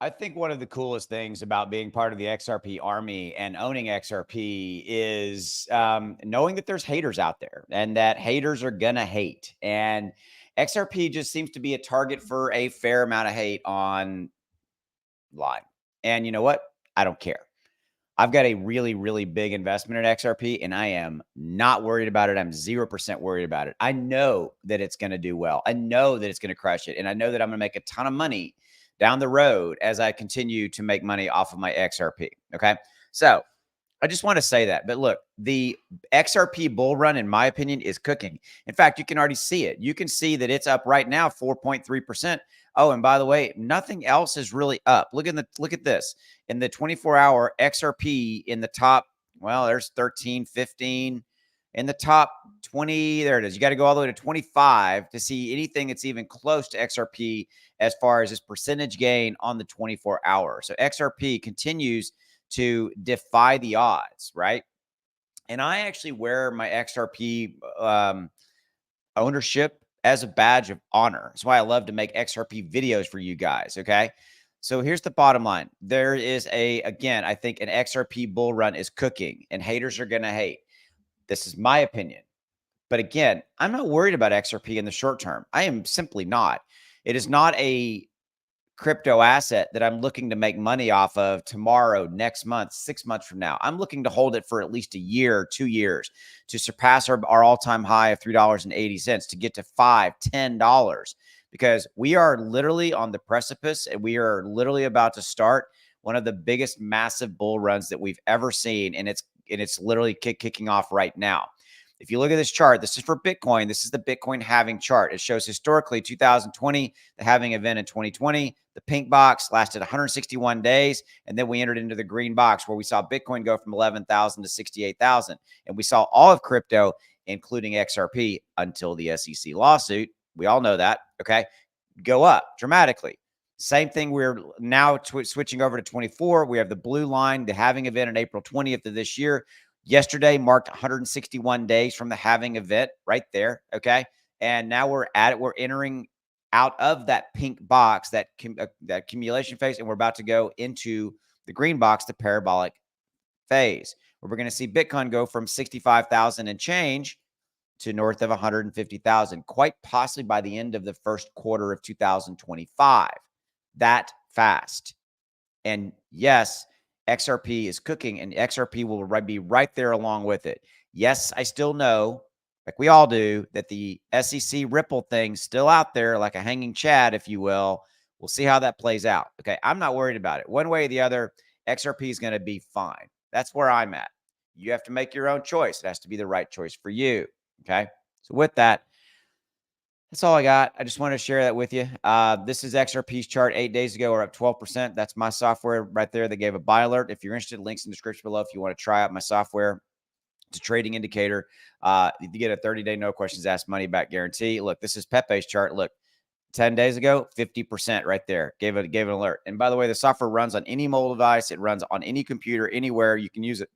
I think one of the coolest things about being part of the XRP army and owning XRP is knowing that there's haters out there and that haters are going to hate. And XRP just seems to be a target for a fair amount of hate online. And you know what? I don't care. I've got a really, really big investment in XRP and I am not worried about it. I'm 0% worried about it. I know that it's going to do well. I know that it's going to crush it. And I know that I'm going to make a ton of money down the road as I continue to make money off of my XRP. Okay. So I just want to say that. But look, the XRP bull run, in my opinion, is cooking. In fact, you can already see it. You can see that it's up right now 4.3%. Oh, and by the way, nothing else is really up. Look at this. In the 24-hour XRP in the top, well, there's 13, 15. In the top 20, there it is. You got to go all the way to 25 to see anything that's even close to XRP as far as this percentage gain on the 24-hour. So XRP continues to defy the odds, right? And I actually wear my XRP ownership as a badge of honor. That's why I love to make XRP videos for you guys. Okay. So here's the bottom line. There is again, I think an XRP bull run is cooking and haters are going to hate. This is my opinion. But again, I'm not worried about XRP in the short term. I am simply not. It is not a crypto asset that I'm looking to make money off of tomorrow, next month, 6 months from now. I'm looking to hold it for at least a year, 2 years to surpass our all-time high of $3.80 to get to $5, $10, because we are literally on the precipice and we are literally about to start one of the biggest massive bull runs that we've ever seen. And it's literally kicking off right now. If you look at this chart, this is for Bitcoin. This is the Bitcoin halving chart. It shows historically 2020, the halving event in 2020. The pink box lasted 161 days. And then we entered into the green box where we saw Bitcoin go from 11,000 to 68,000. And we saw all of crypto, including XRP, until the SEC lawsuit. We all know that. Okay. Go up dramatically. Same thing. We're now switching over to 24. We have the blue line, the halving event on April 20th of this year. Yesterday marked 161 days from the halving event right there. Okay. And now we're at it. We're entering out of that pink box, that accumulation phase, and we're about to go into the green box, the parabolic phase, where we're going to see Bitcoin go from 65,000 and change to north of 150,000, quite possibly by the end of the first quarter of 2025. That fast. And yes, XRP is cooking and XRP will be right there along with it. Yes, I still know, like we all do, that the SEC Ripple thing's still out there like a hanging chad, if you will. We'll see how that plays out. Okay, I'm not worried about it. One way or the other, XRP is going to be fine. That's where I'm at. You have to make your own choice. It has to be the right choice for you. Okay, so with that, that's all I got. I just wanted to share that with you. This is XRP's chart 8 days ago. We're up 12%. That's my software right there. They gave a buy alert. If you're interested, links in the description below if you want to try out my software. It's a trading indicator. You get a 30-day no questions asked money back guarantee. Look, this is Pepe's chart. Look, 10 days ago, 50% right there. Gave it an alert. And by the way, the software runs on any mobile device. It runs on any computer, anywhere. You can use it.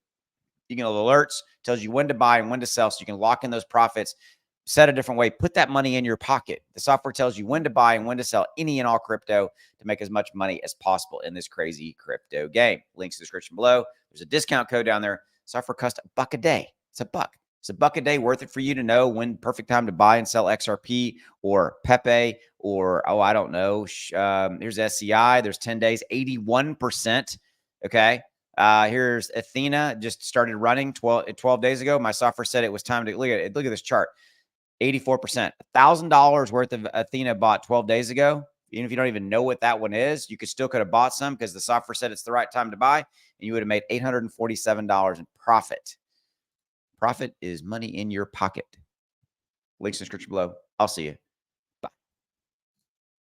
You can alerts, tells you when to buy and when to sell, so you can lock in those profits. Said a different way, put that money in your pocket. The software tells you when to buy and when to sell any and all crypto to make as much money as possible in this crazy crypto game. Links in the description below. There's a discount code down there. Software costs $1 a day. It's a buck. It's $1 a day worth it for you to know when perfect time to buy and sell XRP or Pepe or, oh, I don't know. Here's SCI. There's 10 days, 81%. Okay. Here's Athena, just started running 12 days ago. My software said it was time to look at it. Look at this chart. 84%, $1,000 worth of Athena bought 12 days ago. Even if you don't even know what that one is, you could have bought some because the software said it's the right time to buy, and you would have made $847 in profit. Profit is money in your pocket. Links in the description below. I'll see you.